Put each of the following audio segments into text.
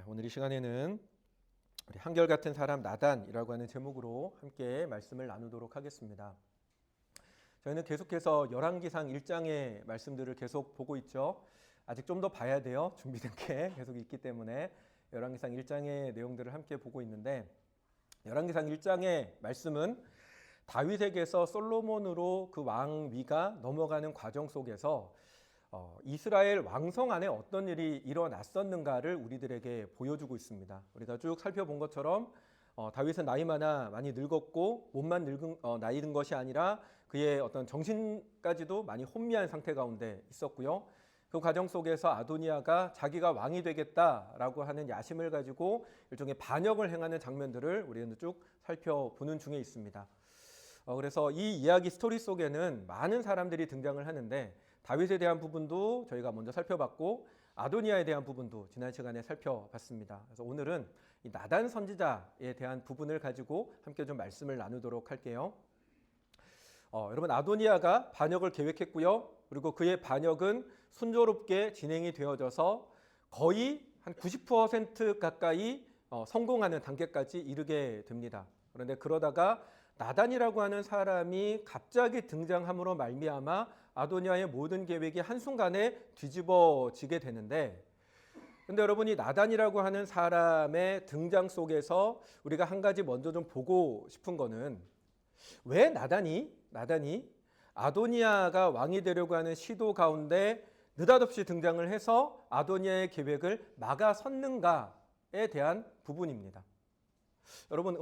오늘 이 시간에는 우리 한결같은 사람 나단이라고 하는 제목으로 함께 말씀을 나누도록 하겠습니다. 저희는 계속해서 열왕기상 1장의 말씀들을 계속 보고 있죠. 아직 좀 더 봐야 돼요. 준비된 게 계속 있기 때문에 열왕기상 1장의 내용들을 함께 보고 있는데, 열왕기상 1장의 말씀은 다윗에게서 솔로몬으로 그 왕위가 넘어가는 과정 속에서 이스라엘 왕성 안에 어떤 일이 일어났었는가를 우리들에게 보여주고 있습니다. 우리가 쭉 살펴본 것처럼 다윗은 나이 많이 늙었고 몸만 나이 든 것이 아니라 그의 어떤 정신까지도 많이 혼미한 상태 가운데 있었고요. 그 과정 속에서 아도니아가 자기가 왕이 되겠다라고 하는 야심을 가지고 일종의 반역을 행하는 장면들을 우리는 쭉 살펴보는 중에 있습니다. 그래서 이 이야기 스토리 속에는 많은 사람들이 등장을 하는데, 다윗에 대한 부분도 저희가 먼저 살펴봤고 아도니아에 대한 부분도 지난 시간에 살펴봤습니다. 그래서 오늘은 이 나단 선지자에 대한 부분을 가지고 함께 좀 말씀을 나누도록 할게요. 여러분, 아도니아가 반역을 계획했고요. 그리고 그의 반역은 순조롭게 진행이 되어져서 거의 한 90% 가까이 성공하는 단계까지 이르게 됩니다. 그런데 그러다가 나단이라고 하는 사람이 갑자기 등장함으로 말미암아 아도니아의 모든 계획이 한순간에 뒤집어지게 되는데, 근데 여러분이 나단이라고 하는 사람의 등장 속에서 우리가 한 가지 먼저 좀 보고 싶은 거는, 왜 나단이 아도니아가 왕이 되려고 하는 시도 가운데 느닷없이 등장을 해서 아도니아의 계획을 막아섰는가에 대한 부분입니다. 여러분,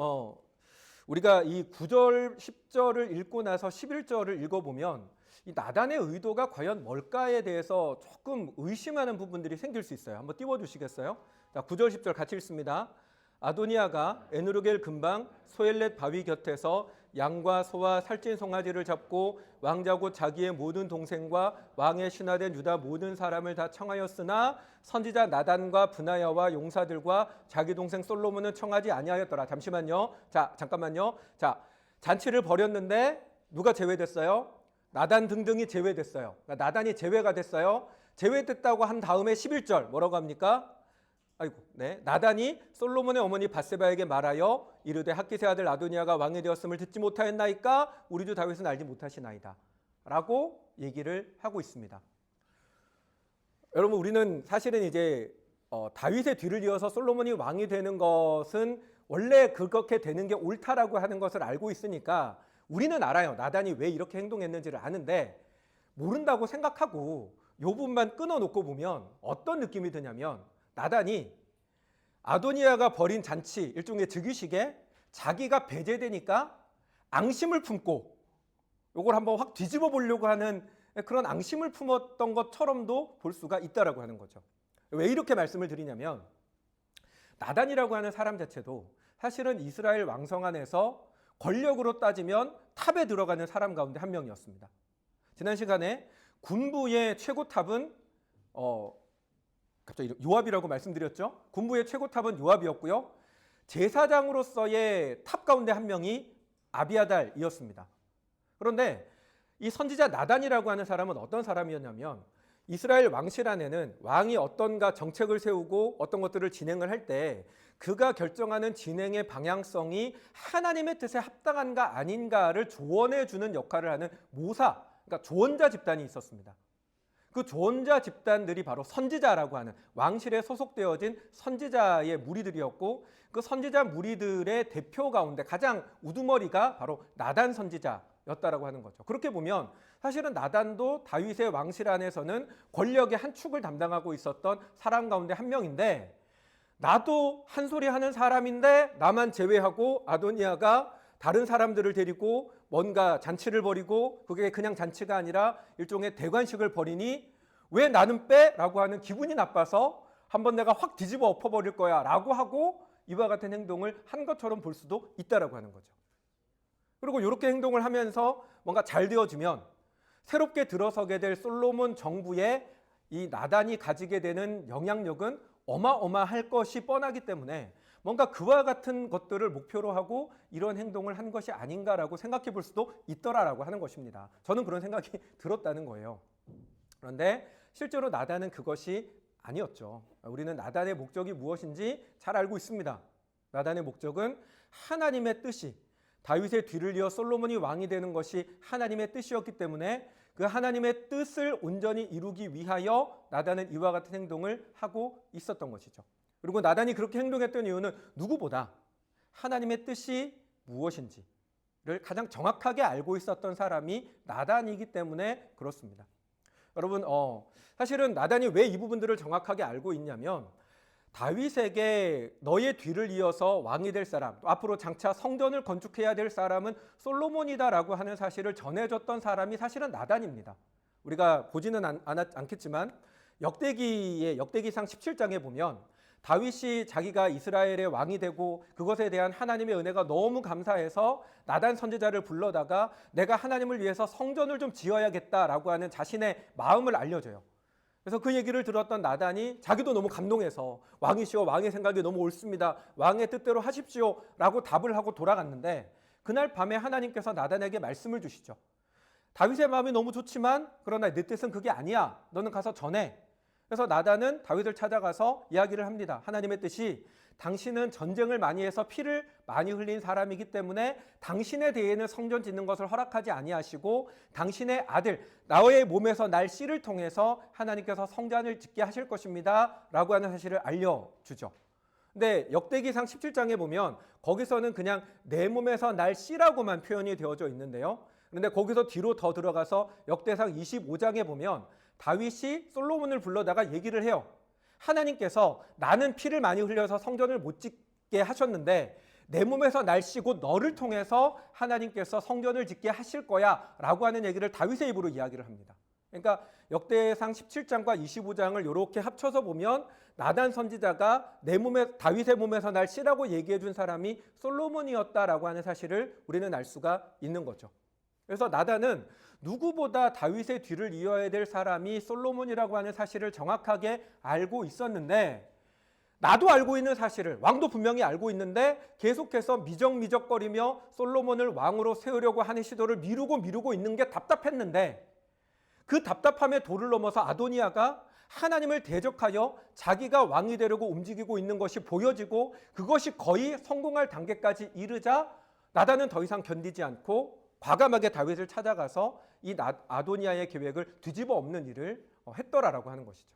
우리가 이 9절, 10절을 읽고 나서 11절을 읽어보면 이 나단의 의도가 과연 뭘까에 대해서 조금 의심하는 부분들이 생길 수 있어요. 한번 띄워주시겠어요? 자, 9절, 10절 같이 읽습니다. 아도니아가 에누르겔 근방 소엘렛 바위 곁에서 양과 소와 살찐 송아지를 잡고 왕자 곧 자기의 모든 동생과 왕의 신하된 유다 모든 사람을 다 청하였으나 선지자 나단과 브나야와 용사들과 자기 동생 솔로몬은 청하지 아니하였더라. 잠시만요. 잠깐만요. 잔치를 벌였는데 누가 제외됐어요? 나단 등등이 제외됐어요. 그러니까 나단이 제외가 됐어요. 제외됐다고 한 다음에 11절 뭐라고 합니까? 나단이 솔로몬의 어머니 밧세바에게 말하여 이르되 학기세 아들 아도니아가 왕이 되었음을 듣지 못하였나이까 우리 주 다윗은 알지 못하시나이다 라고 얘기를 하고 있습니다. 여러분, 우리는 사실은 이제 다윗의 뒤를 이어서 솔로몬이 왕이 되는 것은 원래 그렇게 되는 게 옳다라고 하는 것을 알고 있으니까 우리는 알아요. 나단이 왜 이렇게 행동했는지를 아는데, 모른다고 생각하고 이 부분만 끊어놓고 보면 어떤 느낌이 드냐면, 나단이 아도니아가 벌인 잔치, 일종의 즉위식에 자기가 배제되니까 앙심을 품고 이걸 한번 확 뒤집어 보려고 하는 그런 앙심을 품었던 것처럼도 볼 수가 있다라고 하는 거죠. 왜 이렇게 말씀을 드리냐면, 나단이라고 하는 사람 자체도 사실은 이스라엘 왕성 안에서 권력으로 따지면 탑에 들어가는 사람 가운데 한 명이었습니다. 지난 시간에 군부의 최고탑은 갑자기 요압이라고 말씀드렸죠. 군부의 최고탑은 요압이었고요. 제사장으로서의 탑 가운데 한 명이 아비아달이었습니다. 그런데 이 선지자 나단이라고 하는 사람은 어떤 사람이었냐면, 이스라엘 왕실 안에는 왕이 어떤가 정책을 세우고 어떤 것들을 진행을 할 때 그가 결정하는 진행의 방향성이 하나님의 뜻에 합당한가 아닌가를 조언해 주는 역할을 하는 모사, 그러니까 조언자 집단이 있었습니다. 그 조언자 집단들이 바로 선지자라고 하는 왕실에 소속되어진 선지자의 무리들이었고, 그 선지자 무리들의 대표 가운데 가장 우두머리가 바로 나단 선지자였다라고 하는 거죠. 그렇게 보면 사실은 나단도 다윗의 왕실 안에서는 권력의 한 축을 담당하고 있었던 사람 가운데 한 명인데, 나도 한 소리 하는 사람인데 나만 제외하고 아도니아가 다른 사람들을 데리고 뭔가 잔치를 벌이고 그게 그냥 잔치가 아니라 일종의 대관식을 벌이니 왜 나는 빼? 라고 하는 기분이 나빠서 한번 내가 확 뒤집어 엎어버릴 거야 라고 하고 이와 같은 행동을 한 것처럼 볼 수도 있다라고 하는 거죠. 그리고 이렇게 행동을 하면서 뭔가 잘 되어지면 새롭게 들어서게 될 솔로몬 정부에 이 나단이 가지게 되는 영향력은 어마어마할 것이 뻔하기 때문에 뭔가 그와 같은 것들을 목표로 하고 이런 행동을 한 것이 아닌가라고 생각해 볼 수도 있더라라고 하는 것입니다. 저는 그런 생각이 들었다는 거예요. 그런데 실제로 나단은 그것이 아니었죠. 우리는 나단의 목적이 무엇인지 잘 알고 있습니다. 나단의 목적은 하나님의 뜻이 다윗의 뒤를 이어 솔로몬이 왕이 되는 것이 하나님의 뜻이었기 때문에 그 하나님의 뜻을 온전히 이루기 위하여 나단은 이와 같은 행동을 하고 있었던 것이죠. 그리고 나단이 그렇게 행동했던 이유는 누구보다 하나님의 뜻이 무엇인지를 가장 정확하게 알고 있었던 사람이 나단이기 때문에 그렇습니다. 여러분, 사실은 나단이 왜 이 부분들을 정확하게 알고 있냐면 다윗에게 너의 뒤를 이어서 왕이 될 사람, 또 앞으로 장차 성전을 건축해야 될 사람은 솔로몬이다라고 하는 사실을 전해줬던 사람이 사실은 나단입니다. 우리가 보지는 않겠지만 역대기상 17장에 보면 다윗이 자기가 이스라엘의 왕이 되고 그것에 대한 하나님의 은혜가 너무 감사해서 나단 선지자를 불러다가 내가 하나님을 위해서 성전을 좀 지어야겠다라고 하는 자신의 마음을 알려줘요. 그래서 그 얘기를 들었던 나단이 자기도 너무 감동해서 왕이시여 왕의 생각이 너무 옳습니다. 왕의 뜻대로 하십시오 라고 답을 하고 돌아갔는데 그날 밤에 하나님께서 나단에게 말씀을 주시죠. 다윗의 마음이 너무 좋지만 그러나 내 뜻은 그게 아니야. 너는 가서 전해. 그래서 나단은 다윗을 찾아가서 이야기를 합니다. 하나님의 뜻이 당신은 전쟁을 많이 해서 피를 많이 흘린 사람이기 때문에 당신의 대에는 성전 짓는 것을 허락하지 아니하시고 당신의 아들 나의 몸에서 날 씨를 통해서 하나님께서 성전을 짓게 하실 것입니다 라고 하는 사실을 알려주죠. 근데 역대기상 17장에 보면 거기서는 그냥 내 몸에서 날 씨라고만 표현이 되어져 있는데요. 그런데 거기서 뒤로 더 들어가서 역대상 25장에 보면 다윗이 솔로몬을 불러다가 얘기를 해요. 하나님께서 나는 피를 많이 흘려서 성전을 못 짓게 하셨는데 내 몸에서 날 씨 곧 너를 통해서 하나님께서 성전을 짓게 하실 거야 라고 하는 얘기를 다윗의 입으로 이야기를 합니다. 그러니까 역대상 17장과 25장을 이렇게 합쳐서 보면 나단 선지자가 다윗의 몸에서 날 씨라고 얘기해 준 사람이 솔로몬이었다라고 하는 사실을 우리는 알 수가 있는 거죠. 그래서 나단은 누구보다 다윗의 뒤를 이어야 될 사람이 솔로몬이라고 하는 사실을 정확하게 알고 있었는데 나도 알고 있는 사실을 왕도 분명히 알고 있는데 계속해서 미적미적거리며 솔로몬을 왕으로 세우려고 하는 시도를 미루고 있는 게 답답했는데 그 답답함에 도를 넘어서 아도니아가 하나님을 대적하여 자기가 왕이 되려고 움직이고 있는 것이 보여지고 그것이 거의 성공할 단계까지 이르자 나단은 더 이상 견디지 않고 과감하게 다윗을 찾아가서 이 아도니아의 계획을 뒤집어 엎는 일을 했더라라고 하는 것이죠.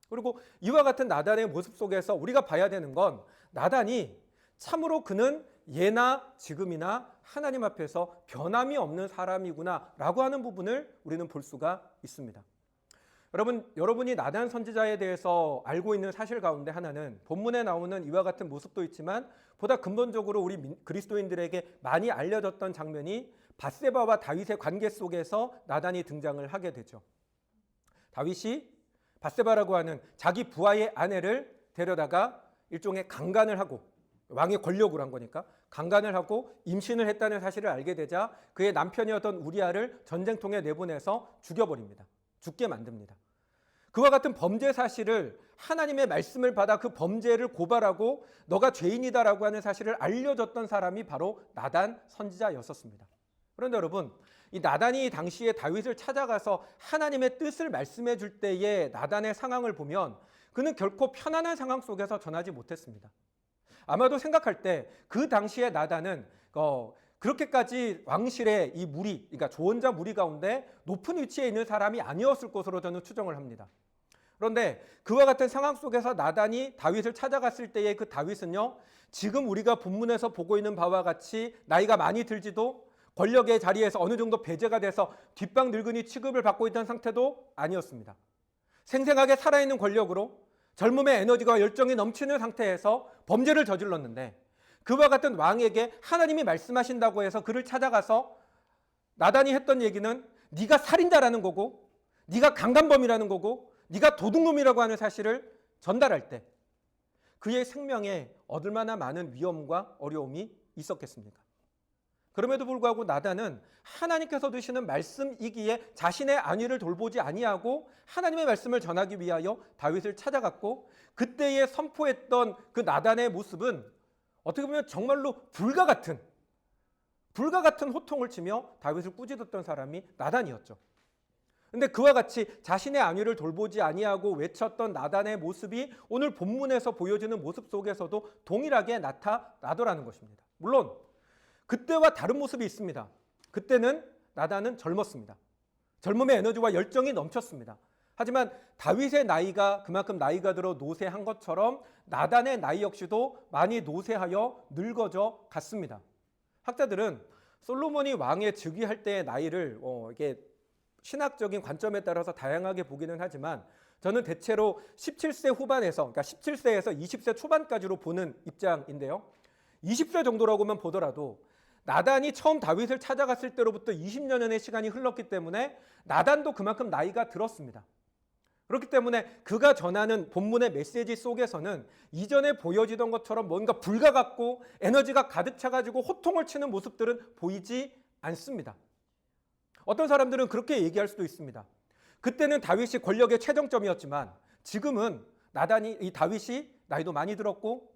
그리고 이와 같은 나단의 모습 속에서 우리가 봐야 되는 건 나단이 참으로 그는 예나 지금이나 하나님 앞에서 변함이 없는 사람이구나 라고 하는 부분을 우리는 볼 수가 있습니다. 여러분이 나단 선지자에 대해서 알고 있는 사실 가운데 하나는 본문에 나오는 이와 같은 모습도 있지만 보다 근본적으로 우리 그리스도인들에게 많이 알려졌던 장면이 밧세바와 다윗의 관계 속에서 나단이 등장을 하게 되죠. 다윗이 밧세바라고 하는 자기 부하의 아내를 데려다가 일종의 강간을 하고 왕의 권력으로 한 거니까 강간을 하고 임신을 했다는 사실을 알게 되자 그의 남편이었던 우리아를 전쟁통에 내보내서 죽여버립니다. 죽게 만듭니다. 그와 같은 범죄 사실을 하나님의 말씀을 받아 그 범죄를 고발하고 너가 죄인이다라고 하는 사실을 알려줬던 사람이 바로 나단 선지자였었습니다. 그런데 여러분, 이 나단이 당시에 다윗을 찾아가서 하나님의 뜻을 말씀해 줄 때의 나단의 상황을 보면 그는 결코 편안한 상황 속에서 전하지 못했습니다. 아마도 생각할 때 그 당시에 나단은 그렇게까지 왕실의 이 무리, 그러니까 조언자 무리 가운데 높은 위치에 있는 사람이 아니었을 것으로 저는 추정을 합니다. 그런데 그와 같은 상황 속에서 나단이 다윗을 찾아갔을 때의 그 다윗은요, 지금 우리가 본문에서 보고 있는 바와 같이 나이가 많이 들지도 권력의 자리에서 어느 정도 배제가 돼서 뒷방 늙은이 취급을 받고 있던 상태도 아니었습니다. 생생하게 살아있는 권력으로 젊음의 에너지가 열정이 넘치는 상태에서 범죄를 저질렀는데 그와 같은 왕에게 하나님이 말씀하신다고 해서 그를 찾아가서 나단이 했던 얘기는 네가 살인자라는 거고 네가 강간범이라는 거고 네가 도둑놈이라고 하는 사실을 전달할 때 그의 생명에 얼마나 많은 위험과 어려움이 있었겠습니까? 그럼에도 불구하고 나단은 하나님께서 주시는 말씀이기에 자신의 안위를 돌보지 아니하고 하나님의 말씀을 전하기 위하여 다윗을 찾아갔고 그때에 선포했던 그 나단의 모습은 어떻게 보면 정말로 불과 같은 호통을 치며 다윗을 꾸짖었던 사람이 나단이었죠. 근데 그와 같이 자신의 안위를 돌보지 아니하고 외쳤던 나단의 모습이 오늘 본문에서 보여지는 모습 속에서도 동일하게 나타나더라는 것입니다. 물론 그때와 다른 모습이 있습니다. 그때는 나단은 젊었습니다. 젊음의 에너지와 열정이 넘쳤습니다. 하지만 다윗의 나이가 그만큼 나이가 들어 노쇠한 것처럼 나단의 나이 역시도 많이 노쇠하여 늙어져 갔습니다. 학자들은 솔로몬이 왕에 즉위할 때의 나이를 이게 신학적인 관점에 따라서 다양하게 보기는 하지만 저는 대체로 17세 후반에서 그러니까 17세에서 20세 초반까지로 보는 입장인데요. 20세 정도라고만 보더라도 나단이 처음 다윗을 찾아갔을 때로부터 20년의 시간이 흘렀기 때문에 나단도 그만큼 나이가 들었습니다. 그렇기 때문에 그가 전하는 본문의 메시지 속에서는 이전에 보여지던 것처럼 뭔가 불과 같고 에너지가 가득 차가지고 호통을 치는 모습들은 보이지 않습니다. 어떤 사람들은 그렇게 얘기할 수도 있습니다. 그때는 다윗이 권력의 최정점이었지만 지금은 이 다윗이 나이도 많이 들었고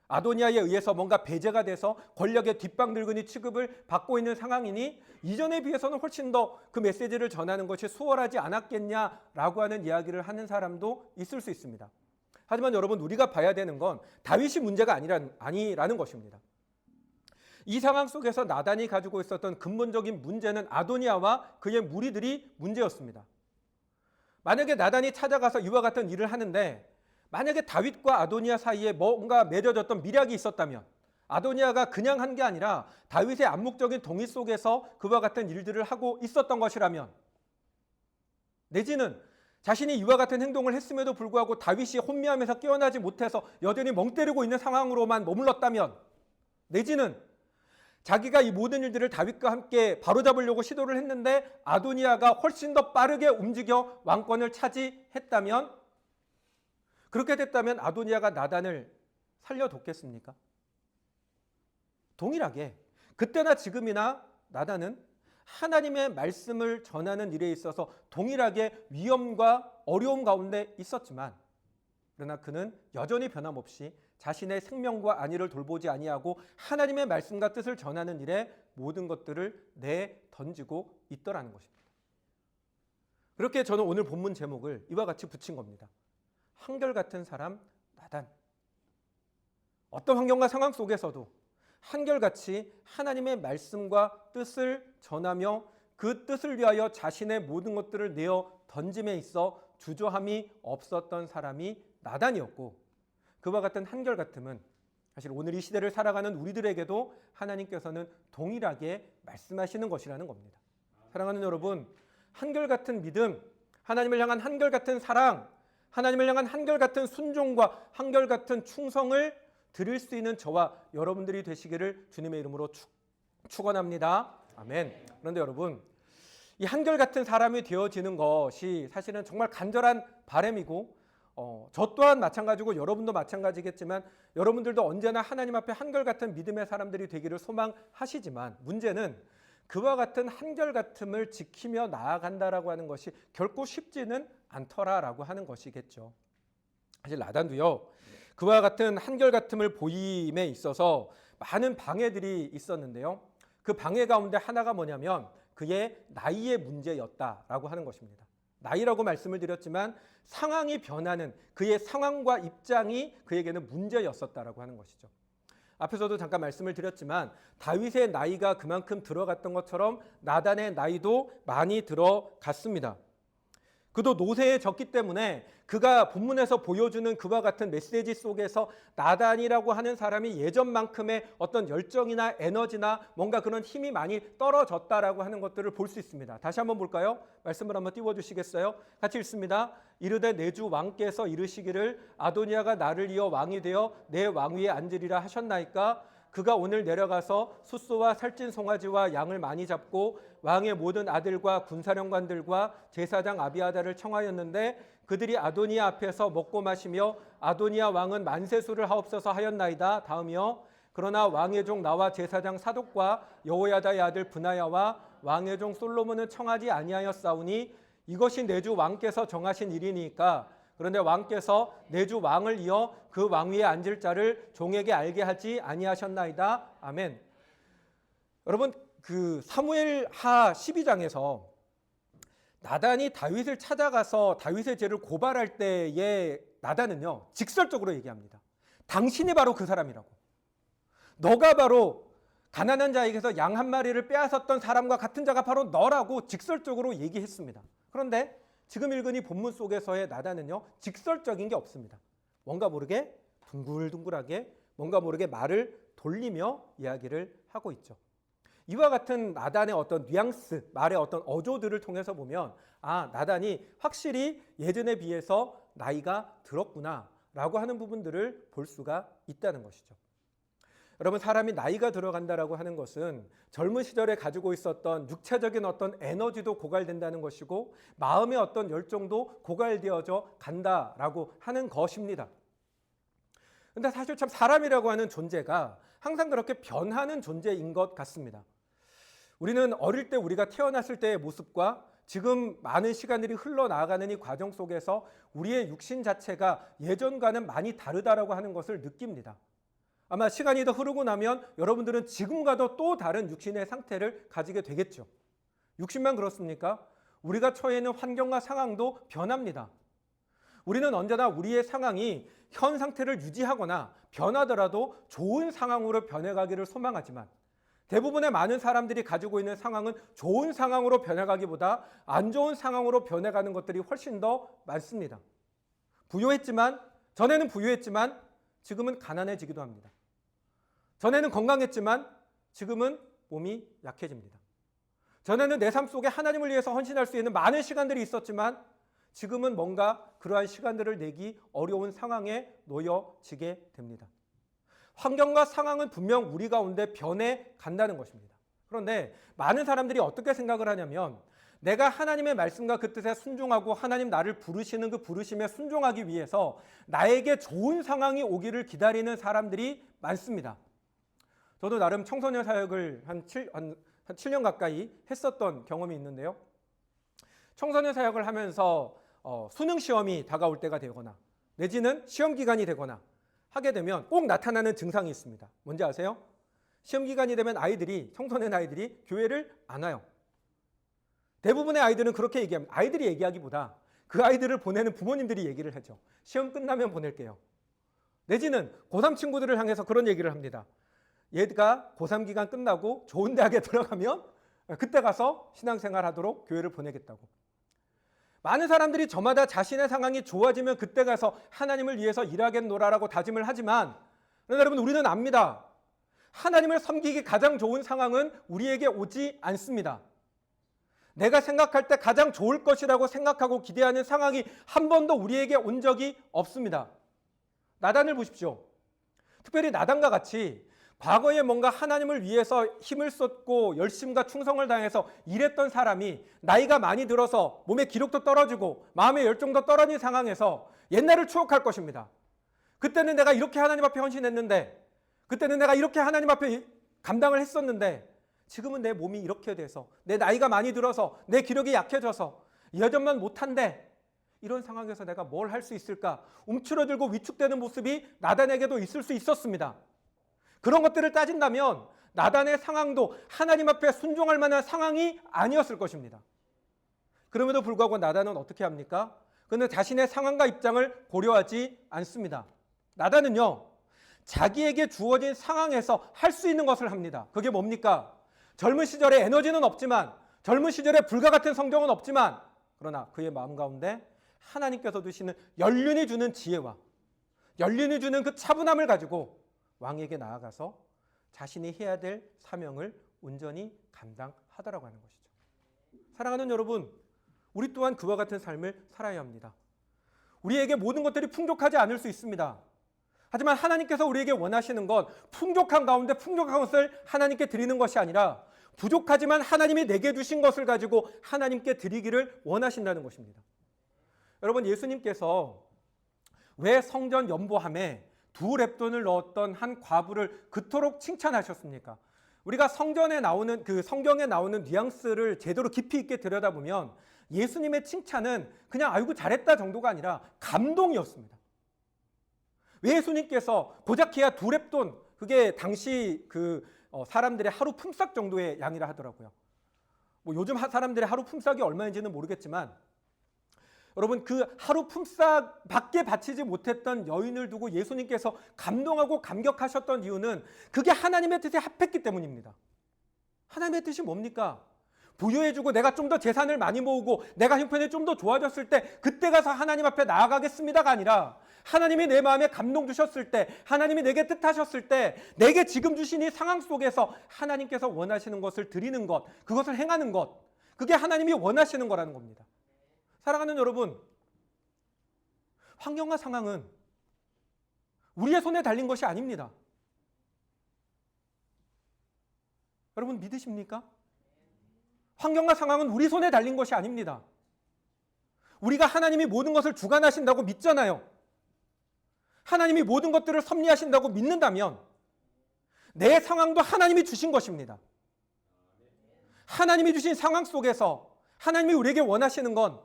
아도니아에 의해서 뭔가 배제가 돼서 권력의 뒷방늙은이 취급을 받고 있는 상황이니 이전에 비해서는 훨씬 더 그 메시지를 전하는 것이 수월하지 않았겠냐라고 하는 이야기를 하는 사람도 있을 수 있습니다. 하지만 여러분, 우리가 봐야 되는 건 다윗이 문제가 아니라는 것입니다. 이 상황 속에서 나단이 가지고 있었던 근본적인 문제는 아도니아와 그의 무리들이 문제였습니다. 만약에 나단이 찾아가서 이와 같은 일을 하는데 만약에 다윗과 아도니아 사이에 뭔가 맺어졌던 밀약이 있었다면 아도니아가 그냥 한 게 아니라 다윗의 암묵적인 동의 속에서 그와 같은 일들을 하고 있었던 것이라면, 내지는 자신이 이와 같은 행동을 했음에도 불구하고 다윗이 혼미함에서 깨어나지 못해서 여전히 멍 때리고 있는 상황으로만 머물렀다면, 내지는 자기가 이 모든 일들을 다윗과 함께 바로잡으려고 시도를 했는데 아도니아가 훨씬 더 빠르게 움직여 왕권을 차지했다면, 그렇게 됐다면 아도니아가 나단을 살려뒀겠습니까? 동일하게 그때나 지금이나 나단은 하나님의 말씀을 전하는 일에 있어서 동일하게 위험과 어려움 가운데 있었지만, 그러나 그는 여전히 변함없이 자신의 생명과 안위를 돌보지 아니하고 하나님의 말씀과 뜻을 전하는 일에 모든 것들을 내던지고 있더라는 것입니다. 그렇게 저는 오늘 본문 제목을 이와 같이 붙인 겁니다. 한결같은 사람 나단. 어떤 환경과 상황 속에서도 한결같이 하나님의 말씀과 뜻을 전하며 그 뜻을 위하여 자신의 모든 것들을 내어 던짐에 있어 주저함이 없었던 사람이 나단이었고, 그와 같은 한결같음은 사실 오늘 이 시대를 살아가는 우리들에게도 하나님께서는 동일하게 말씀하시는 것이라는 겁니다. 사랑하는 여러분, 한결같은 믿음, 하나님을 향한 한결같은 사랑, 하나님을 향한 한결같은 순종과 한결같은 충성을 드릴 수 있는 저와 여러분들이 되시기를 주님의 이름으로 축원합니다. 아멘. 그런데 여러분, 이 한결같은 사람이 되어지는 것이 사실은 정말 간절한 바람이고, 저 또한 마찬가지고 여러분도 마찬가지겠지만 여러분들도 언제나 하나님 앞에 한결같은 믿음의 사람들이 되기를 소망하시지만, 문제는 그와 같은 한결같음을 지키며 나아간다라고 하는 것이 결코 쉽지는 않더라라고 하는 것이겠죠. 사실 나단도요, 그와 같은 한결같음을 보임에 있어서 많은 방해들이 있었는데요. 그 방해 가운데 하나가 뭐냐면 그의 나이의 문제였다라고 하는 것입니다. 나이라고 말씀을 드렸지만 상황이 변하는 그의 상황과 입장이 그에게는 문제였었다라고 하는 것이죠. 앞에서도 잠깐 말씀을 드렸지만 다윗의 나이가 그만큼 들어갔던 것처럼 나단의 나이도 많이 들어갔습니다. 그도 노쇠해졌기 때문에 그가 본문에서 보여주는 그와 같은 메시지 속에서 나단이라고 하는 사람이 예전만큼의 어떤 열정이나 에너지나 뭔가 그런 힘이 많이 떨어졌다라고 하는 것들을 볼 수 있습니다. 다시 한번 볼까요? 말씀을 한번 띄워주시겠어요? 같이 읽습니다. 이르되 내 주 왕께서 이르시기를 아도니아가 나를 이어 왕이 되어 내 왕위에 앉으리라 하셨나이까? 그가 오늘 내려가서 숫소와 살찐 송아지와 양을 많이 잡고 왕의 모든 아들과 군사령관들과 제사장 아비아다를 청하였는데 그들이 아도니아 앞에서 먹고 마시며 아도니아 왕은 만세수를 하옵소서 하였나이다. 다음이요. 그러나 왕의 종 나와 제사장 사독과 여호야다의 아들 브나야와 왕의 종 솔로몬은 청하지 아니하였사오니 이것이 내 주 왕께서 정하신 일이니까. 그런데 왕께서 내 주 왕을 이어 그 왕위에 앉을 자를 종에게 알게 하지 아니하셨나이다. 아멘. 여러분, 그 사무엘하 12장에서 나단이 다윗을 찾아가서 다윗의 죄를 고발할 때에 나단은요, 직설적으로 얘기합니다. 당신이 바로 그 사람이라고. 너가 바로 가난한 자에게서 양 한 마리를 빼앗았던 사람과 같은 자가 바로 너라고 직설적으로 얘기했습니다. 그런데 지금 읽은 이 본문 속에서의 나단은요, 직설적인 게 없습니다. 뭔가 모르게 둥글둥글하게 뭔가 모르게 말을 돌리며 이야기를 하고 있죠. 이와 같은 나단의 어떤 뉘앙스, 말의 어떤 어조들을 통해서 보면 나단이 확실히 예전에 비해서 나이가 들었구나 라고 하는 부분들을 볼 수가 있다는 것이죠. 여러분, 사람이 나이가 들어간다라고 하는 것은 젊은 시절에 가지고 있었던 육체적인 어떤 에너지도 고갈된다는 것이고 마음의 어떤 열정도 고갈되어져 간다라고 하는 것입니다. 근데 사실 참 사람이라고 하는 존재가 항상 그렇게 변하는 존재인 것 같습니다. 우리는 어릴 때 우리가 태어났을 때의 모습과 지금 많은 시간들이 흘러나가는 이 과정 속에서 우리의 육신 자체가 예전과는 많이 다르다라고 하는 것을 느낍니다. 아마 시간이 더 흐르고 나면 여러분들은 지금과도 또 다른 육신의 상태를 가지게 되겠죠. 육신만 그렇습니까? 우리가 처해 있는 환경과 상황도 변합니다. 우리는 언제나 우리의 상황이 현 상태를 유지하거나 변하더라도 좋은 상황으로 변해가기를 소망하지만 대부분의 많은 사람들이 가지고 있는 상황은 좋은 상황으로 변해가기보다 안 좋은 상황으로 변해가는 것들이 훨씬 더 많습니다. 전에는 부유했지만 지금은 가난해지기도 합니다. 전에는 건강했지만 지금은 몸이 약해집니다. 전에는 내 삶 속에 하나님을 위해서 헌신할 수 있는 많은 시간들이 있었지만 지금은 뭔가 그러한 시간들을 내기 어려운 상황에 놓여지게 됩니다. 환경과 상황은 분명 우리 가운데 변해 간다는 것입니다. 그런데 많은 사람들이 어떻게 생각을 하냐면 내가 하나님의 말씀과 그 뜻에 순종하고 하나님 나를 부르시는 그 부르심에 순종하기 위해서 나에게 좋은 상황이 오기를 기다리는 사람들이 많습니다. 저도 나름 청소년 사역을 한 7년 가까이 했었던 경험이 있는데요. 청소년 사역을 하면서 수능 시험이 다가올 때가 되거나 내지는 시험 기간이 되거나 하게 되면 꼭 나타나는 증상이 있습니다. 뭔지 아세요? 시험 기간이 되면 청소년 아이들이 교회를 안 와요. 대부분의 아이들은 그렇게 얘기합니다. 아이들이 얘기하기보다 그 아이들을 보내는 부모님들이 얘기를 하죠. 시험 끝나면 보낼게요. 내지는 고3 친구들을 향해서 그런 얘기를 합니다. 얘가 고3 기간 끝나고 좋은 대학에 들어가면 그때 가서 신앙생활 하도록 교회를 보내겠다고. 많은 사람들이 저마다 자신의 상황이 좋아지면 그때 가서 하나님을 위해서 일하겠노라라고 다짐을 하지만 여러분, 우리는 압니다. 하나님을 섬기기 가장 좋은 상황은 우리에게 오지 않습니다. 내가 생각할 때 가장 좋을 것이라고 생각하고 기대하는 상황이 한 번도 우리에게 온 적이 없습니다. 나단을 보십시오. 특별히 나단과 같이 과거에 뭔가 하나님을 위해서 힘을 쏟고 열심과 충성을 다해서 일했던 사람이 나이가 많이 들어서 몸의 기력도 떨어지고 마음의 열정도 떨어진 상황에서 옛날을 추억할 것입니다. 그때는 내가 이렇게 하나님 앞에 헌신했는데, 그때는 내가 이렇게 하나님 앞에 감당을 했었는데, 지금은 내 몸이 이렇게 돼서, 내 나이가 많이 들어서, 내 기력이 약해져서 예전만 못한데 이런 상황에서 내가 뭘 할 수 있을까? 움츠러들고 위축되는 모습이 나단에게도 있을 수 있었습니다. 그런 것들을 따진다면 나단의 상황도 하나님 앞에 순종할 만한 상황이 아니었을 것입니다. 그럼에도 불구하고 나단은 어떻게 합니까? 그는 자신의 상황과 입장을 고려하지 않습니다. 나단은요, 자기에게 주어진 상황에서 할 수 있는 것을 합니다. 그게 뭡니까? 젊은 시절에 에너지는 없지만, 젊은 시절에 불과 같은 성경은 없지만, 그러나 그의 마음 가운데 하나님께서 주시는 연륜이 주는 지혜와 연륜이 주는 그 차분함을 가지고 왕에게 나아가서 자신이 해야 될 사명을 온전히 감당하더라고 하는 것이죠. 사랑하는 여러분, 우리 또한 그와 같은 삶을 살아야 합니다. 우리에게 모든 것들이 풍족하지 않을 수 있습니다. 하지만 하나님께서 우리에게 원하시는 건 풍족한 가운데 풍족한 것을 하나님께 드리는 것이 아니라 부족하지만 하나님이 내게 주신 것을 가지고 하나님께 드리기를 원하신다는 것입니다. 여러분, 예수님께서 왜 성전 연보함에 2렙돈을 넣었던 한 과부를 그토록 칭찬하셨습니까? 우리가 성경에 나오는 뉘앙스를 제대로 깊이 있게 들여다보면 예수님의 칭찬은 그냥 아이고 잘했다 정도가 아니라 감동이었습니다. 왜 예수님께서 고작해야 2렙돈, 그게 당시 사람들의 하루 품삯 정도의 양이라 하더라고요. 뭐 요즘 사람들의 하루 품삯이 얼마인지는 모르겠지만 여러분 그 하루 품삯밖에 바치지 못했던 여인을 두고 예수님께서 감동하고 감격하셨던 이유는 그게 하나님의 뜻에 합했기 때문입니다. 하나님의 뜻이 뭡니까? 부유해지고 내가 좀 더 재산을 많이 모으고 내가 형편이 좀 더 좋아졌을 때 그때 가서 하나님 앞에 나아가겠습니다가 아니라 하나님이 내 마음에 감동 주셨을 때 하나님이 내게 뜻하셨을 때 내게 지금 주신 이 상황 속에서 하나님께서 원하시는 것을 드리는 것, 그것을 행하는 것, 그게 하나님이 원하시는 거라는 겁니다. 사랑하는 여러분, 환경과 상황은 우리의 손에 달린 것이 아닙니다. 여러분 믿으십니까? 환경과 상황은 우리 손에 달린 것이 아닙니다. 우리가 하나님이 모든 것을 주관하신다고 믿잖아요. 하나님이 모든 것들을 섭리하신다고 믿는다면 내 상황도 하나님이 주신 것입니다. 하나님이 주신 상황 속에서 하나님이 우리에게 원하시는 건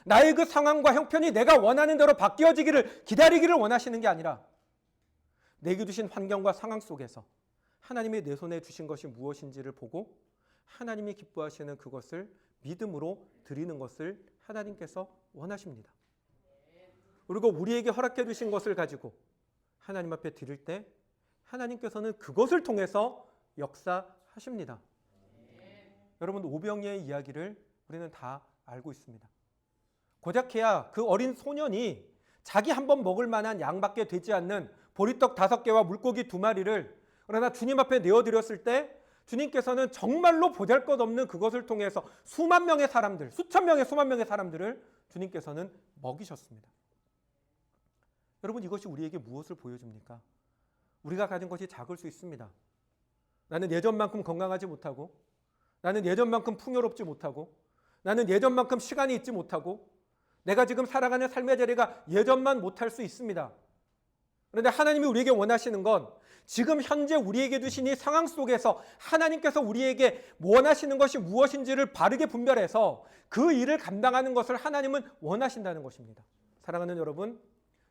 나의 그 상황과 형편이 내가 원하는 대로 바뀌어지기를 기다리기를 원하시는 게 아니라 내게 주신 환경과 상황 속에서 하나님이 내 손에 주신 것이 무엇인지를 보고 하나님이 기뻐하시는 그것을 믿음으로 드리는 것을 하나님께서 원하십니다. 그리고 우리에게 허락해 주신 것을 가지고 하나님 앞에 드릴 때 하나님께서는 그것을 통해서 역사하십니다. 여러분 오병이의 이야기를 우리는 다 알고 있습니다. 고작해야 그 어린 소년이 자기 한 번 먹을 만한 양밖에 되지 않는 보리떡 5개와 물고기 2마리를 그러나 주님 앞에 내어드렸을 때 주님께서는 정말로 보잘것없는 그것을 통해서 수만 명의 사람들, 수천 명의 수만 명의 사람들을 주님께서는 먹이셨습니다. 여러분 이것이 우리에게 무엇을 보여줍니까? 우리가 가진 것이 작을 수 있습니다. 나는 예전만큼 건강하지 못하고 나는 예전만큼 풍요롭지 못하고 나는 예전만큼 시간이 있지 못하고 내가 지금 살아가는 삶의 자리가 예전만 못할 수 있습니다. 그런데 하나님이 우리에게 원하시는 건 지금 현재 우리에게 주신 이 상황 속에서 하나님께서 우리에게 원하시는 것이 무엇인지를 바르게 분별해서 그 일을 감당하는 것을 하나님은 원하신다는 것입니다. 사랑하는 여러분,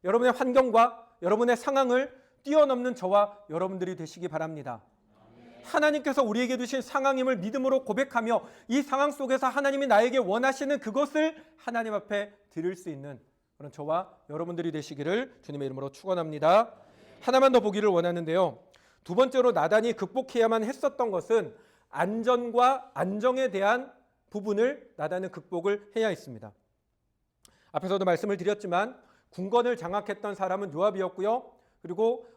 여러분의 환경과 여러분의 상황을 뛰어넘는 저와 여러분들이 되시기 바랍니다. 하나님께서 우리에게 주신 상황임을 믿음으로 고백하며 이 상황 속에서 하나님이 나에게 원하시는 그것을 하나님 앞에 드릴 수 있는 그런 저와 여러분들이 되시기를 주님의 이름으로 축원합니다. 하나만 더 보기를 원하는데요. 두 번째로 나단이 극복해야만 했었던 것은 안전과 안정에 대한 부분을 나단은 극복을 해야 했습니다. 앞에서도 말씀을 드렸지만 궁궐을 장악했던 사람은 요압이었고요. 그리고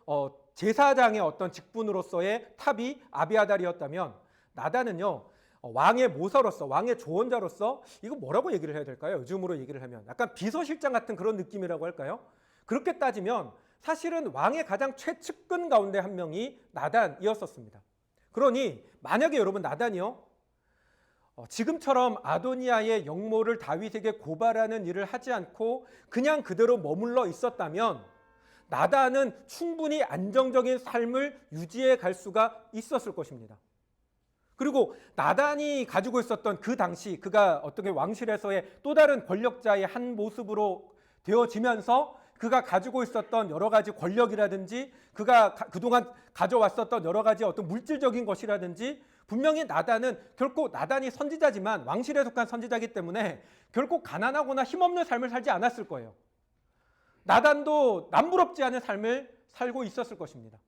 제사장의 어떤 직분으로서의 탑이 아비아달이었다면 나단은요. 왕의 모사로서 왕의 조언자로서 이거 뭐라고 얘기를 해야 될까요? 요즘으로 얘기를 하면 약간 비서실장 같은 그런 느낌이라고 할까요? 그렇게 따지면 사실은 왕의 가장 최측근 가운데 한 명이 나단이었었습니다. 그러니 만약에 여러분 나단이요 지금처럼 아도니아의 영모를 다윗에게 고발하는 일을 하지 않고 그냥 그대로 머물러 있었다면 나단은 충분히 안정적인 삶을 유지해 갈 수가 있었을 것입니다. 그리고 나단이 가지고 있었던 그 당시 그가 어떻게 왕실에서의 또 다른 권력자의 한 모습으로 되어지면서 그가 가지고 있었던 여러 가지 권력이라든지 그가 그동안 가져왔었던 여러 가지 어떤 물질적인 것이라든지 분명히 나단은 결코 나단이 선지자지만 왕실에 속한 선지자이기 때문에 결코 가난하거나 힘없는 삶을 살지 않았을 거예요. 나단도 남부럽지 않은 삶을 살고 있었을 것입니다.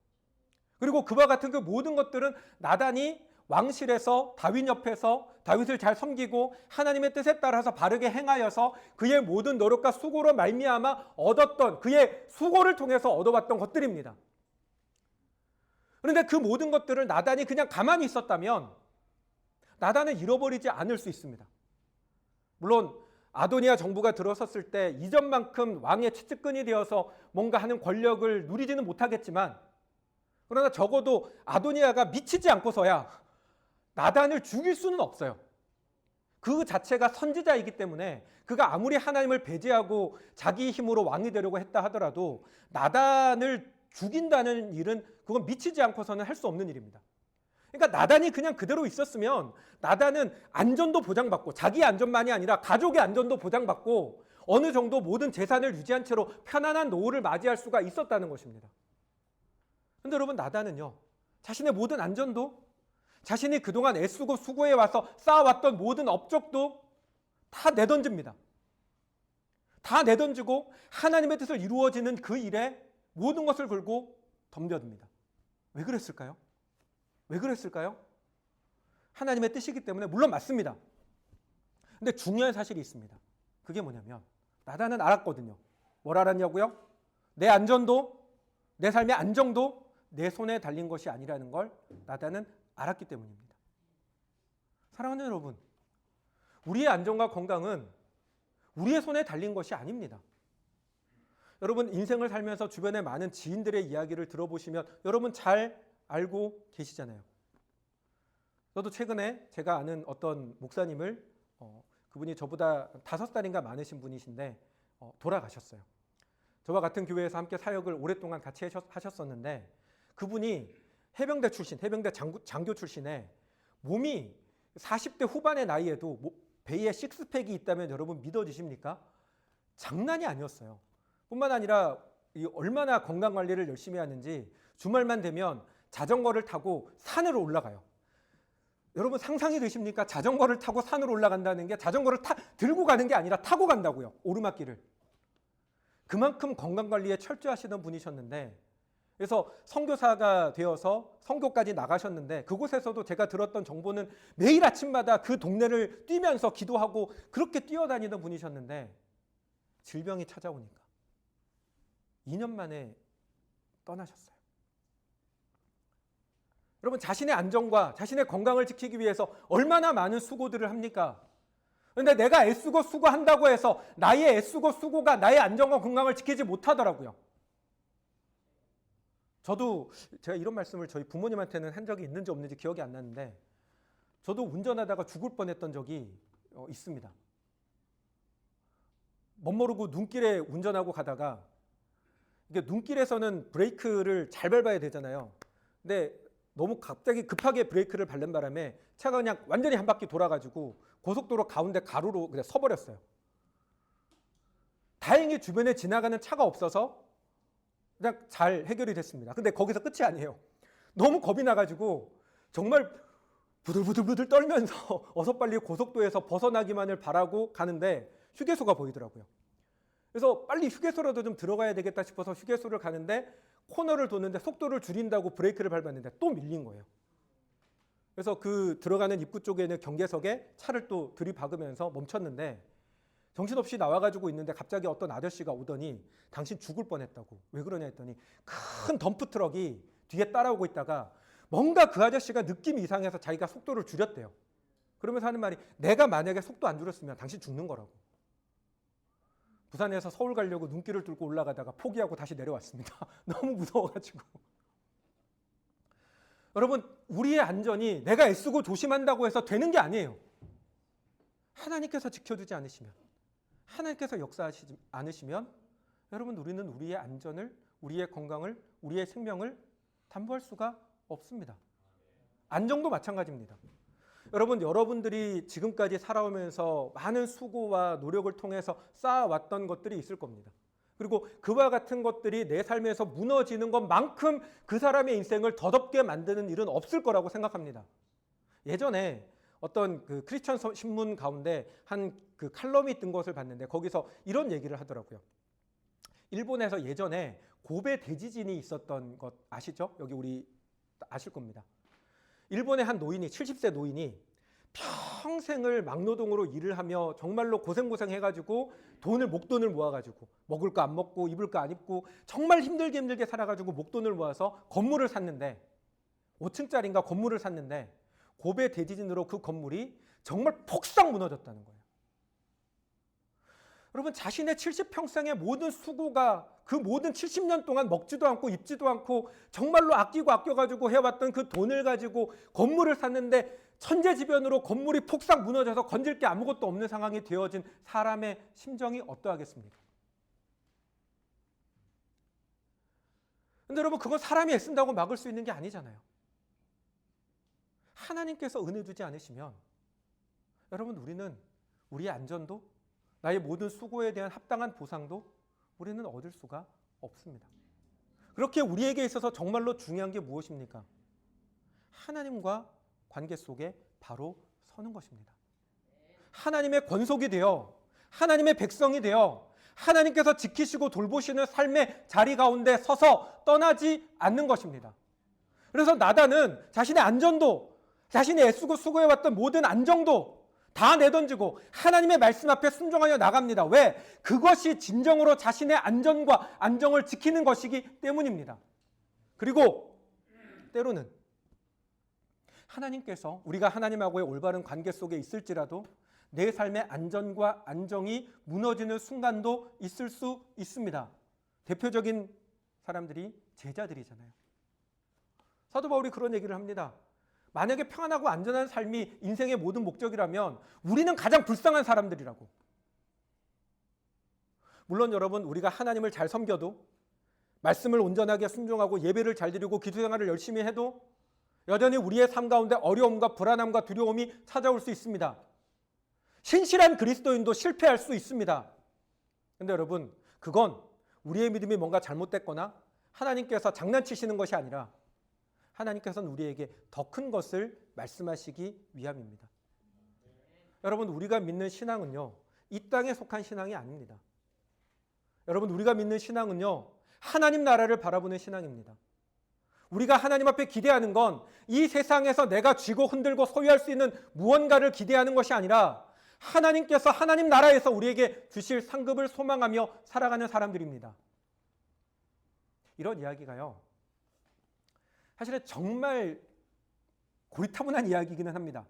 그리고 그와 같은 그 모든 것들은 나단이 왕실에서 다윗 옆에서 다윗을 잘 섬기고 하나님의 뜻에 따라서 바르게 행하여서 그의 모든 노력과 수고로 말미암아 얻었던 그의 수고를 통해서 얻어왔던 것들입니다. 그런데 그 모든 것들을 나단이 그냥 가만히 있었다면 나단은 잃어버리지 않을 수 있습니다. 물론 아도니아 정부가 들어섰을 때 이전만큼 왕의 최측근이 되어서 뭔가 하는 권력을 누리지는 못하겠지만 그러나 적어도 아도니아가 미치지 않고서야 나단을 죽일 수는 없어요. 그 자체가 선지자이기 때문에 그가 아무리 하나님을 배제하고 자기 힘으로 왕이 되려고 했다 하더라도 나단을 죽인다는 일은 그건 미치지 않고서는 할 수 없는 일입니다. 그러니까 나단이 그냥 그대로 있었으면 나단은 안전도 보장받고 자기 안전만이 아니라 가족의 안전도 보장받고 어느 정도 모든 재산을 유지한 채로 편안한 노후를 맞이할 수가 있었다는 것입니다. 그런데 여러분 나단은요 자신의 모든 안전도 자신이 그동안 애쓰고 수고해 와서 쌓아왔던 모든 업적도 다 내던집니다. 다 내던지고 하나님의 뜻을 이루어지는 그 일에 모든 것을 걸고 덤벼듭니다. 왜 그랬을까요? 왜 그랬을까요? 하나님의 뜻이기 때문에 물론 맞습니다. 근데 중요한 사실이 있습니다. 그게 뭐냐면 나단은 알았거든요. 뭘 알았냐고요? 내 안전도 내 삶의 안정도 내 손에 달린 것이 아니라는 걸 나단은 알았기 때문입니다. 사랑하는 여러분, 우리의 안정과 건강은 우리의 손에 달린 것이 아닙니다. 여러분 인생을 살면서 주변의 많은 지인들의 이야기를 들어보시면 여러분 잘 알고 계시잖아요. 저도 최근에 제가 아는 어떤 목사님을 그분이 저보다 5살인가 많으신 분이신데 돌아가셨어요. 저와 같은 교회에서 함께 사역을 오랫동안 같이 하셨었는데 그분이 해병대 출신, 해병대 장교 출신에 몸이 40대 후반의 나이에도 배에 식스팩이 있다면 여러분 믿어지십니까? 장난이 아니었어요. 뿐만 아니라 얼마나 건강관리를 열심히 하는지 주말만 되면 자전거를 타고 산으로 올라가요. 여러분 상상이 되십니까? 자전거를 타고 산으로 올라간다는 게 자전거를 들고 가는 게 아니라 타고 간다고요. 오르막길을. 그만큼 건강관리에 철저하시던 분이셨는데 그래서 선교사가 되어서 선교까지 나가셨는데 그곳에서도 제가 들었던 정보는 매일 아침마다 그 동네를 뛰면서 기도하고 그렇게 뛰어다니던 분이셨는데 질병이 찾아오니까 2년 만에 떠나셨어요. 여러분 자신의 안정과 자신의 건강을 지키기 위해서 얼마나 많은 수고들을 합니까? 그런데 내가 애쓰고 수고한다고 해서 나의 애쓰고 수고가 나의 안정과 건강을 지키지 못하더라고요. 저도 제가 이런 말씀을 저희 부모님한테는 한 적이 있는지 없는지 기억이 안 나는데 저도 운전하다가 죽을 뻔했던 적이 있습니다. 멋모르고 눈길에 운전하고 가다가 이게 눈길에서는 브레이크를 잘 밟아야 되잖아요. 근데 너무 갑자기 급하게 브레이크를 밟는 바람에 차가 그냥 완전히 한 바퀴 돌아가지고 고속도로 가운데 가로로 그냥 서버렸어요. 다행히 주변에 지나가는 차가 없어서 그냥 잘 해결이 됐습니다. 근데 거기서 끝이 아니에요. 너무 겁이 나가지고 정말 부들부들 떨면서 어서 빨리 고속도로에서 벗어나기만을 바라고 가는데 휴게소가 보이더라고요. 그래서 빨리 휴게소라도 좀 들어가야 되겠다 싶어서 휴게소를 가는데 코너를 도는데 속도를 줄인다고 브레이크를 밟았는데 또 밀린 거예요. 그래서 그 들어가는 입구 쪽에 있는 경계석에 차를 또 들이박으면서 멈췄는데 정신없이 나와가지고 있는데 갑자기 어떤 아저씨가 오더니 당신 죽을 뻔했다고. 왜 그러냐 했더니 큰 덤프 트럭이 뒤에 따라오고 있다가 뭔가 그 아저씨가 느낌이 이상해서 자기가 속도를 줄였대요. 그러면서 하는 말이 내가 만약에 속도 안 줄였으면 당신 죽는 거라고. 부산에서 서울 가려고 눈길을 뚫고 올라가다가 포기하고 다시 내려왔습니다. 너무 무서워가지고. 여러분 우리의 안전이 내가 애쓰고 조심한다고 해서 되는 게 아니에요. 하나님께서 지켜주지 않으시면 하나님께서 역사하시지 않으시면 여러분 우리는 우리의 안전을 우리의 건강을 우리의 생명을 담보할 수가 없습니다. 안정도 마찬가지입니다. 여러분들이 지금까지 살아오면서 많은 수고와 노력을 통해서 쌓아왔던 것들이 있을 겁니다. 그리고 그와 같은 것들이 내 삶에서 무너지는 것만큼 그 사람의 인생을 더덥게 만드는 일은 없을 거라고 생각합니다. 예전에 어떤 그 크리스천 신문 가운데 한 그 칼럼이 뜬 것을 봤는데 거기서 이런 얘기를 하더라고요. 일본에서 예전에 고베 대지진이 있었던 것 아시죠? 여기 우리 아실 겁니다. 일본의 한 노인이 70세 노인이 평생을 막노동으로 일을 하며 정말로 고생해가지고 목돈을 모아가지고 먹을 거 안 먹고 입을 거 안 입고 정말 힘들게 살아가지고 목돈을 모아서 건물을 샀는데 5층짜리인가 건물을 샀는데 고베 대지진으로 그 건물이 정말 폭삭 무너졌다는 거예요. 여러분 자신의 70평생의 모든 수고가 그 모든 70년 동안 먹지도 않고 입지도 않고 정말로 아껴가지고 해왔던 그 돈을 가지고 건물을 샀는데 천재지변으로 건물이 폭삭 무너져서 건질 게 아무것도 없는 상황이 되어진 사람의 심정이 어떠하겠습니까? 근데 여러분 그건 사람이 애쓴다고 막을 수 있는 게 아니잖아요. 하나님께서 은혜 주지 않으시면 여러분 우리는 우리의 안전도 나의 모든 수고에 대한 합당한 보상도 우리는 얻을 수가 없습니다. 그렇게 우리에게 있어서 정말로 중요한 게 무엇입니까? 하나님과 관계 속에 바로 서는 것입니다. 하나님의 권속이 되어 하나님의 백성이 되어 하나님께서 지키시고 돌보시는 삶의 자리 가운데 서서 떠나지 않는 것입니다. 그래서 나단은 자신의 안전도, 자신이 애쓰고 수고해왔던 모든 안정도 다 내던지고 하나님의 말씀 앞에 순종하여 나갑니다. 왜? 그것이 진정으로 자신의 안전과 안정을 지키는 것이기 때문입니다. 그리고 때로는 하나님께서 우리가 하나님하고의 올바른 관계 속에 있을지라도 내 삶의 안전과 안정이 무너지는 순간도 있을 수 있습니다. 대표적인 사람들이 제자들이잖아요. 사도 바울이 그런 얘기를 합니다. 만약에 평안하고 안전한 삶이 인생의 모든 목적이라면 우리는 가장 불쌍한 사람들이라고. 물론 여러분, 우리가 하나님을 잘 섬겨도, 말씀을 온전하게 순종하고 예배를 잘 드리고 기도생활을 열심히 해도 여전히 우리의 삶 가운데 어려움과 불안함과 두려움이 찾아올 수 있습니다. 신실한 그리스도인도 실패할 수 있습니다. 그런데 여러분, 그건 우리의 믿음이 뭔가 잘못됐거나 하나님께서 장난치시는 것이 아니라 하나님께서는 우리에게 더 큰 것을 말씀하시기 위함입니다. 여러분, 우리가 믿는 신앙은요, 이 땅에 속한 신앙이 아닙니다. 여러분, 우리가 믿는 신앙은요, 하나님 나라를 바라보는 신앙입니다. 우리가 하나님 앞에 기대하는 건 이 세상에서 내가 쥐고 흔들고 소유할 수 있는 무언가를 기대하는 것이 아니라 하나님께서 하나님 나라에서 우리에게 주실 상급을 소망하며 살아가는 사람들입니다. 이런 이야기가요, 사실은 정말 고리타분한 이야기이기는 합니다.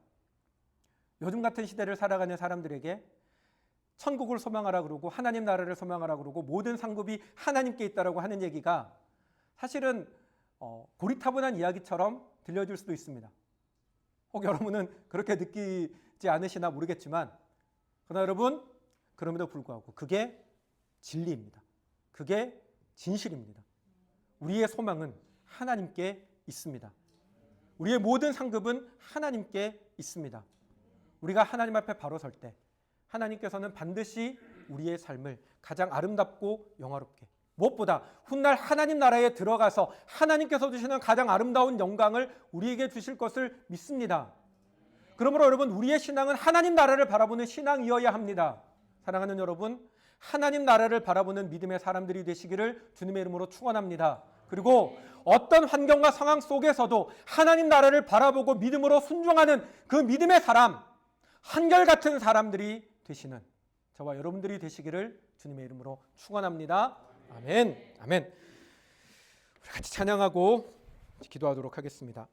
요즘 같은 시대를 살아가는 사람들에게 천국을 소망하라 그러고 하나님 나라를 소망하라 그러고 모든 상급이 하나님께 있다라고 하는 얘기가 사실은 고리타분한 이야기처럼 들려질 수도 있습니다. 혹 여러분은 그렇게 느끼지 않으시나 모르겠지만, 그러나 여러분, 그럼에도 불구하고 그게 진리입니다. 그게 진실입니다. 우리의 소망은 하나님께 있습니다. 우리의 모든 상급은 하나님께 있습니다. 우리가 하나님 앞에 바로 설 때 하나님께서는 반드시 우리의 삶을 가장 아름답고 영화롭게, 무엇보다 훗날 하나님 나라에 들어가서 하나님께서 주시는 가장 아름다운 영광을 우리에게 주실 것을 믿습니다. 그러므로 여러분, 우리의 신앙은 하나님 나라를 바라보는 신앙이어야 합니다. 사랑하는 여러분, 하나님 나라를 바라보는 믿음의 사람들이 되시기를 주님의 이름으로 축원합니다. 그리고 어떤 환경과 상황 속에서도 하나님 나라를 바라보고 믿음으로 순종하는 그 믿음의 사람, 한결같은 사람들이 되시는 저와 여러분들이 되시기를 주님의 이름으로 축원합니다. 아멘. 아멘. 우리 같이 찬양하고 기도하도록 하겠습니다.